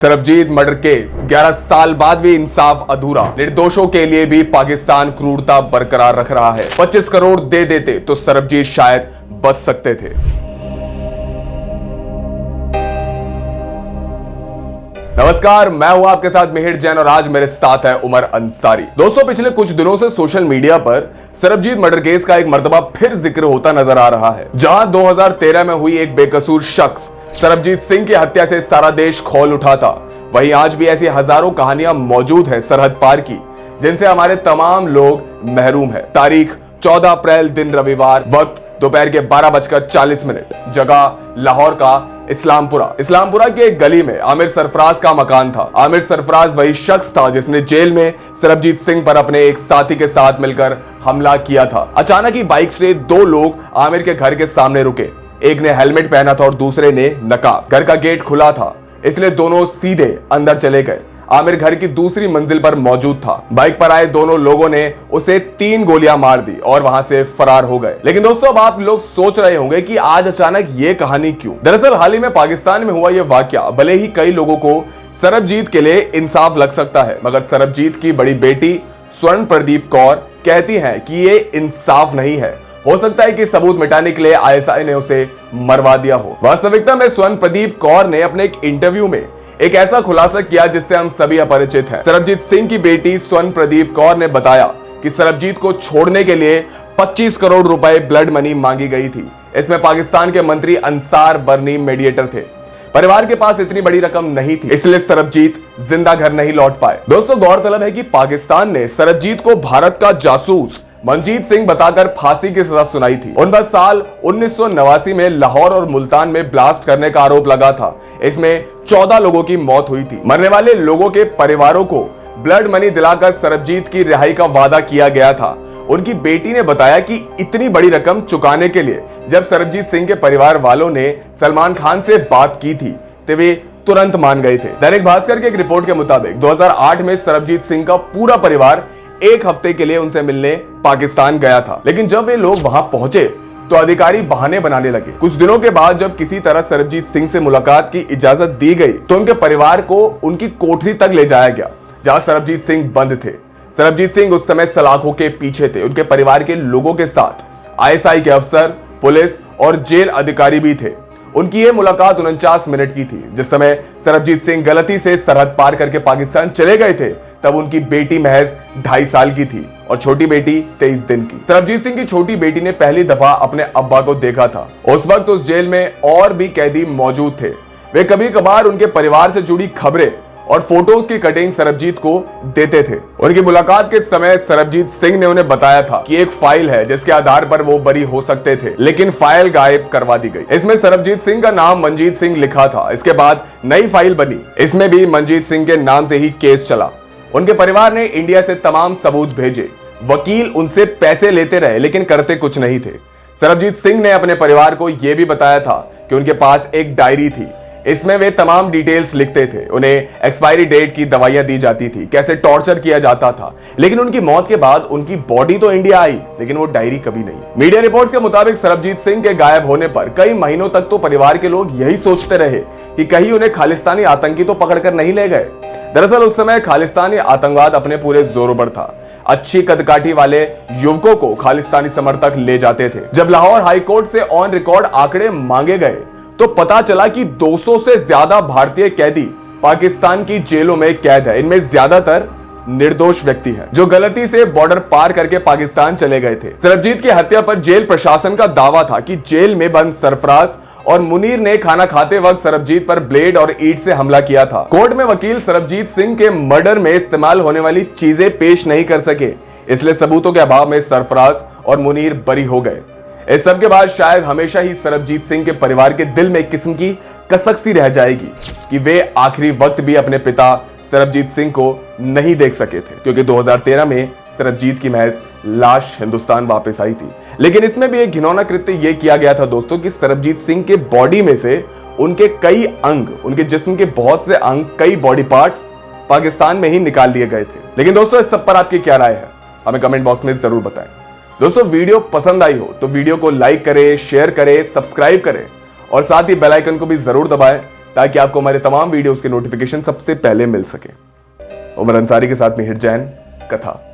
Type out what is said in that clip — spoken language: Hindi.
सरबजीत मर्डर केस 11 साल बाद भी इंसाफ अधूरा। निर्दोषों के लिए भी पाकिस्तान क्रूरता बरकरार रख रहा है। 25 करोड़ दे देते तो सरबजीत शायद बच सकते थे। नमस्कार, मैं हूं आपके साथ मिहिर जैन और आज मेरे साथ है उमर अंसारी। दोस्तों, पिछले कुछ दिनों से सोशल मीडिया पर सरबजीत मर्डर केस का एक मर्तबा फिर जिक्र होता नजर आ रहा है। जहां 2013 में हुई एक बेकसूर शख्स सरबजीत सिंह की हत्या से सारा देश खौल उठा था, वहीं आज भी ऐसी हजारों कहानियां मौजूद है सरहद पार की, जिनसे हमारे तमाम लोग महरूम है। तारीख 14 अप्रैल, दिन रविवार, वक्त दोपहर के 12:40, जगह लाहौर का इस्लामपुरा की एक गली में आमिर सरफराज का मकान था। आमिर सरफराज वही शख्स था जिसने जेल में सरबजीत सिंह पर अपने एक साथी के साथ मिलकर हमला किया था। अचानक ही बाइक से दो लोग आमिर के घर के सामने रुके। एक ने हेलमेट पहना था और दूसरे ने नकाब। घर का गेट खुला था, इसलिए दोनों सीधे अंदर चले गए। आमिर घर की दूसरी मंजिल पर मौजूद था। बाइक पर आए दोनों लोगों ने उसे 3 गोलियां मार दी और वहां से फरार हो गए। लेकिन दोस्तों, अब आप लोग सोच रहे होंगे कि आज अचानक ये कहानी क्यों। दरअसल हाल ही में पाकिस्तान में हुआ यह वाकया भले ही कई लोगों को सरबजीत के लिए इंसाफ लग सकता है, मगर सरबजीत की बड़ी बेटी स्वर्ण प्रदीप कौर कहती है कि ये इंसाफ नहीं है। हो सकता है कि सबूत मिटाने के लिए आईएसआई ने उसे मरवा दिया हो। वास्तविकता में स्वर्ण प्रदीप कौर ने अपने एक इंटरव्यू में एक ऐसा खुलासा किया जिससे हम सभी अपरिचित हैं। सरबजीत सिंह की बेटी स्वर्ण प्रदीप कौर ने बताया कि सरबजीत को छोड़ने के लिए 25 करोड़ रुपए ब्लड मनी मांगी गई थी। इसमें पाकिस्तान के मंत्री अंसार बरनी मीडिएटर थे। परिवार के पास इतनी बड़ी रकम नहीं थी, इसलिए सरबजीत जिंदा घर नहीं लौट पाए। दोस्तों, गौरतलब है कि पाकिस्तान ने सरबजीत को भारत का जासूस मंजीत सिंह बताकर फांसी की सजा सुनाई थी। उन पर साल 1989 में लाहौर और मुल्तान में ब्लास्ट करने का आरोप लगा था। इसमें 14 लोगों की मौत हुई थी। मरने वाले लोगों के परिवारों को ब्लड मनी दिलाकर सरबजीत की रिहाई का वादा किया गया था। उनकी बेटी ने बताया कि इतनी बड़ी रकम चुकाने के लिए जब सरबजीत सिंह के परिवार वालों ने सलमान खान से बात की थी तो वे तुरंत मान गए थे। दैनिक भास्कर की एक रिपोर्ट के मुताबिक 2008 में सरबजीत सिंह का पूरा परिवार एक हफ्ते के लिए उनसे मिलने पाकिस्तान गया था, लेकिन जब वे लोग वहां पहुंचे तो अधिकारी बहाने बनाने लगे। कुछ दिनों के बाद जब किसी तरह सरबजीत सिंह से मुलाकात की इजाजत दी गई तो उनके परिवार को उनकी कोठरी तक ले जाया गया जहां सरबजीत सिंह बंद थे। सरबजीत सिंह उस समय सलाखों के पीछे थे। उनके परिवार के लोगों के साथ आईएसआई के अफसर, पुलिस और जेल अधिकारी भी थे। उनकी यह मुलाकात 49 मिनट की थी। जिस समय सरबजीत सिंह गलती से सरहद पार करके पाकिस्तान चले गए थे तब उनकी बेटी महज 2.5 साल की थी और छोटी बेटी 23 दिन की। सरबजीत सिंह की छोटी बेटी ने पहली दफा अपने अब्बा को देखा था। उस वक्त उस जेल में और भी कैदी मौजूद थे। वे कभी कभार उनके परिवार से जुड़ी खबरें और फोटोज की कटिंग सरबजीत को देते थे। उनकी मुलाकात के समय सरबजीत सिंह ने उन्हें बताया था कि एक फाइल है जिसके आधार पर वो बरी हो सकते थे, लेकिन फाइल गायब करवा दी गई। इसमें सरबजीत सिंह का नाम मंजीत सिंह लिखा था। इसके बाद नई फाइल बनी, इसमें भी मंजीत सिंह के नाम से ही केस चला। उनके परिवार ने इंडिया से तमाम सबूत भेजे। वकील उनसे पैसे लेते रहे लेकिन करते कुछ नहीं थे। सरबजीत सिंह ने अपने परिवार को यह भी बताया था कि उनके पास एक डायरी थी। इसमें वे तमाम डिटेल्स लिखते थे। उन्हें एक्सपायरी डेट की दवाइयां दी जाती थी, कैसे टॉर्चर किया जाता था। लेकिन उनकी मौत के बाद उनकी बॉडी तो इंडिया आई, लेकिन वो डायरी कभी नहीं। मीडिया रिपोर्ट्स के मुताबिक सरबजीत सिंह के गायब होने पर कई महीनों तक तो परिवार के लोग यही सोचते रहे कि कहीं उन्हें खालिस्तानी आतंकी तो पकड़कर नहीं ले गए। दरअसल उस समय खालिस्तानी आतंकवाद अपने पूरे जोरों पर था। अच्छी कदकाठी वाले युवकों को खालिस्तानी समर्थक ले जाते थे। जब लाहौर हाईकोर्ट से ऑन रिकॉर्ड आंकड़े मांगे गए तो पता चला कि 200 से ज्यादा भारतीय कैदी पाकिस्तान की जेलों में कैद है। इनमें ज्यादातर निर्दोष व्यक्ति हैं जो गलती से बॉर्डर पार करके पाकिस्तान चले गए थे। सरबजीत की हत्या पर जेल प्रशासन का दावा था कि जेल में बंद सरफराज और मुनीर ने खाना खाते वक्त सरबजीत पर ब्लेड और ईंट से हमला किया था। कोर्ट में वकील सरबजीत सिंह के मर्डर में इस्तेमाल होने वाली चीजें पेश नहीं कर सके, इसलिए सबूतों के अभाव में सरफराज और मुनीर बरी हो गए। इस सब के बाद शायद हमेशा ही सरबजीत सिंह के परिवार के दिल में एक किस्म की कसक सी रह जाएगी कि वे आखिरी वक्त भी अपने पिता सरबजीत सिंह को नहीं देख सके थे, क्योंकि 2013 में सरबजीत की महज लाश हिंदुस्तान वापस आई थी। लेकिन इसमें भी एक घिनौना कृत्य यह किया गया था दोस्तों कि सरबजीत सिंह के बॉडी में से उनके कई अंग, उनके जिस्म के बहुत से अंग, कई बॉडी पार्ट्स पाकिस्तान में ही निकाल लिए गए थे। लेकिन दोस्तों, इस सब पर आपकी क्या राय है, हमें कमेंट बॉक्स में जरूर बताएं। दोस्तों, वीडियो पसंद आई हो तो वीडियो को लाइक करें, शेयर करें, सब्सक्राइब करें और साथ ही बेल आइकन को भी जरूर दबाएं ताकि आपको हमारे तमाम वीडियोस के नोटिफिकेशन सबसे पहले मिल सके। उमर अंसारी के साथ मिहिर जैन, कथा।